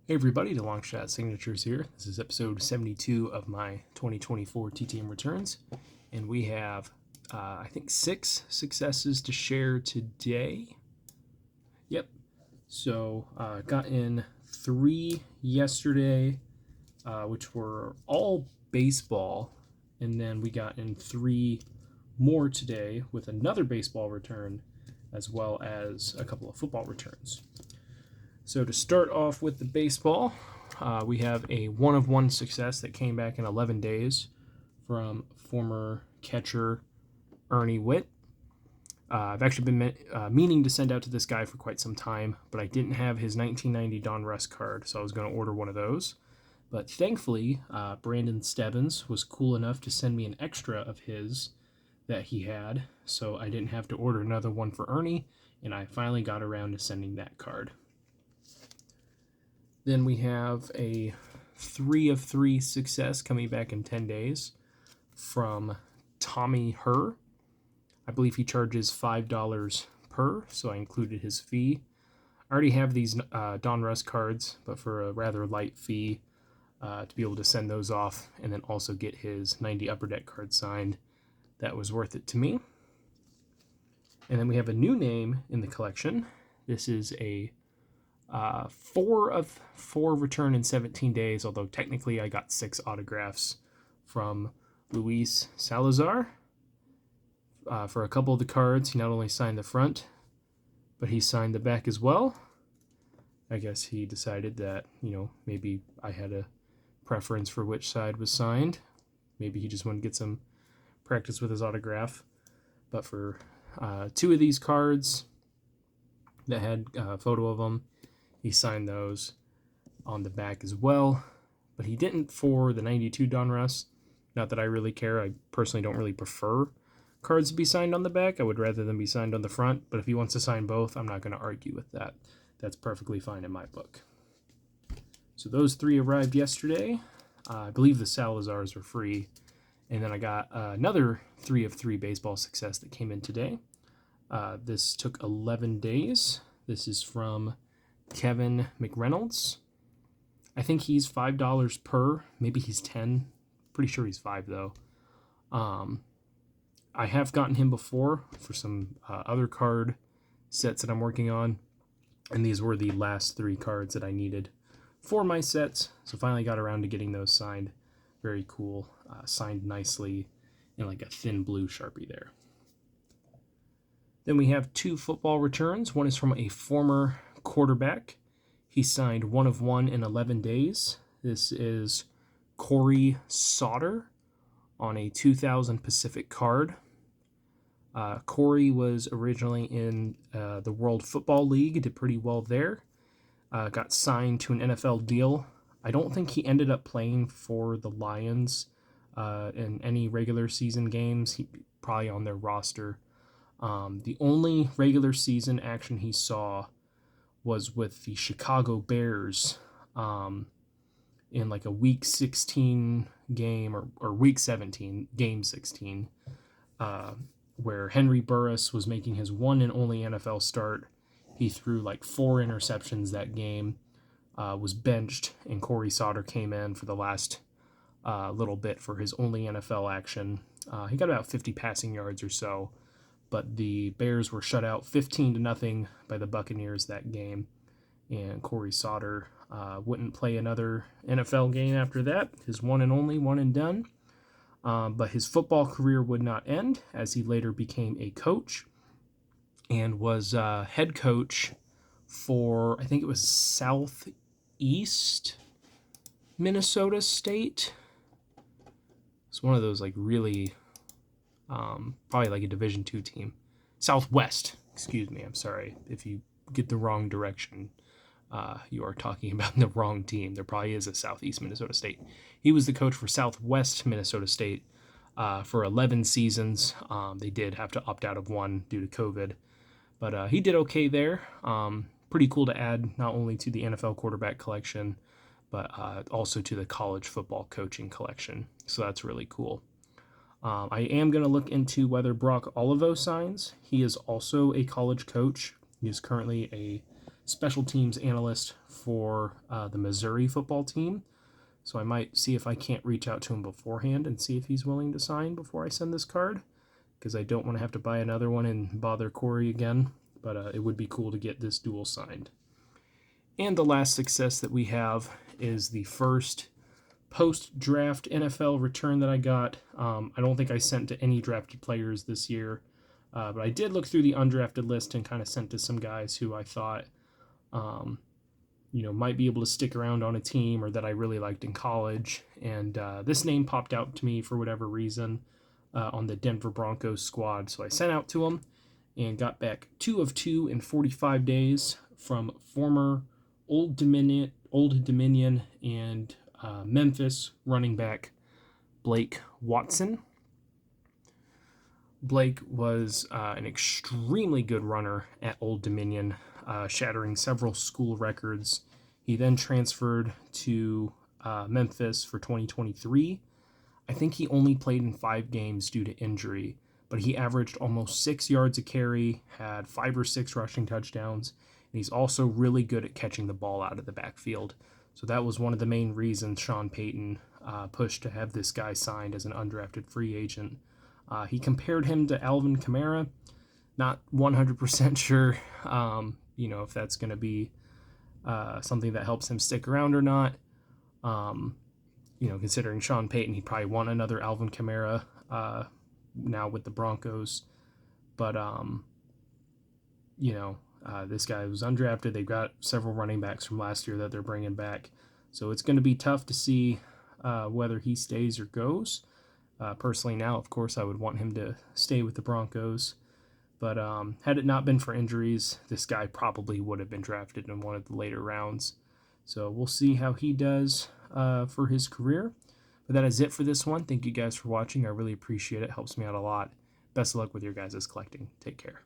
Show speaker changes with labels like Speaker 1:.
Speaker 1: Hey everybody, the Long Shot Signatures here. This is episode 72 of my 2024 TTM returns, and we have, I think, 6 successes to share today. Yep. So, got in 3 yesterday, which were all baseball, and then we got in 3 more today with another baseball return, as well as a couple of football returns. So to start off with the baseball, we have a 1-of-1 success that came back in 11 days from former catcher Ernie Witt. I've actually been meaning to send out to this guy for quite some time, but I didn't have his 1990 Donruss card, so I was going to order one of those. But thankfully, Brandon Stebbins was cool enough to send me an extra of his that he had, so I didn't have to order another one for Ernie, and I finally got around to sending that card. Then we have a 3-of-3 success coming back in 10 days from Tommy Herr. I believe he charges $5 per, so I included his fee. I already have these Donruss cards, but for a rather light fee to be able to send those off and then also get his 90 Upper Deck card signed, that was worth it to me. And then we have a new name in the collection. This is a 4-of-4 return in 17 days, although technically I got 6 autographs from Luis Salazar. For a couple of the cards, he not only signed the front, but he signed the back as well. I guess he decided that, maybe I had a preference for which side was signed. Maybe he just wanted to get some practice with his autograph. But for 2 of these cards that had a photo of him, he signed those on the back as well, but he didn't for the 92 Donruss. Not that I really care. I personally don't really prefer cards to be signed on the back. I would rather them be signed on the front, but if he wants to sign both, I'm not going to argue with that. That's perfectly fine in my book. So those 3 arrived yesterday. I believe the Salazars were free. And then I got another 3-of-3 baseball success that came in today. This took 11 days. This is from Kevin McReynolds. I think he's $5 per. Maybe he's 10. Pretty sure he's 5 though. I have gotten him before for some other card sets that I'm working on, and these were the last 3 cards that I needed for my sets. So finally got around to getting those signed. Very cool. Signed nicely in like a thin blue Sharpie there. Then we have 2 football returns. One is from a former quarterback. He signed 1-of-1 in 11 days. This is Corey Sauter on a 2000 Pacific card. Corey was originally in the World Football League, did pretty well there. Got signed to an NFL deal. I don't think he ended up playing for the Lions in any regular season games. He probably on their roster. The only regular season action he saw was with the Chicago Bears in like a Week 16 game or Week 17, Game 16, where Henry Burris was making his one and only NFL start. He threw like 4 interceptions that game, was benched, and Corey Sauter came in for the last little bit for his only NFL action. He got about 50 passing yards or so, but the Bears were shut out 15-0 by the Buccaneers that game, and Corey Sauter wouldn't play another NFL game after that. His one and only, one and done. But his football career would not end, as he later became a coach and was head coach for, I think it was Southeast Minnesota State. It's one of those like really, probably like a Division II team. Southwest, excuse me, I'm sorry. If you get the wrong direction, you are talking about the wrong team. There probably is a Southeast Minnesota State. He was the coach for Southwest Minnesota State for 11 seasons. They did have to opt out of one due to COVID, but he did okay there. Pretty cool to add not only to the NFL quarterback collection, but also to the college football coaching collection. So that's really cool. I am going to look into whether Brock Olivo signs. He is also a college coach. He is currently a special teams analyst for the Missouri football team. So I might see if I can't reach out to him beforehand and see if he's willing to sign before I send this card, because I don't want to have to buy another one and bother Corey again. But it would be cool to get this dual signed. And the last success that we have is the first post-draft NFL return that I got. I don't think I sent to any drafted players this year, but I did look through the undrafted list and kind of sent to some guys who I thought, might be able to stick around on a team or that I really liked in college. And this name popped out to me for whatever reason on the Denver Broncos squad. So I sent out to them and got back 2 of 2 in 45 days from former Old Dominion and Memphis running back Blake Watson. Blake was an extremely good runner at Old Dominion, shattering several school records. He then transferred to Memphis for 2023. I think he only played in 5 games due to injury, but he averaged almost 6 yards a carry, had 5 or 6 rushing touchdowns, and he's also really good at catching the ball out of the backfield. So that was one of the main reasons Sean Payton pushed to have this guy signed as an undrafted free agent. He compared him to Alvin Kamara. Not 100% sure, if that's going to be something that helps him stick around or not. Considering Sean Payton, he probably want another Alvin Kamara now with the Broncos. But, this guy was undrafted. They've got several running backs from last year that they're bringing back. So it's going to be tough to see whether he stays or goes. Personally now, of course, I would want him to stay with the Broncos. But had it not been for injuries, this guy probably would have been drafted in one of the later rounds. So we'll see how he does for his career. But that is it for this one. Thank you guys for watching. I really appreciate it. Helps me out a lot. Best of luck with your guys' collecting. Take care.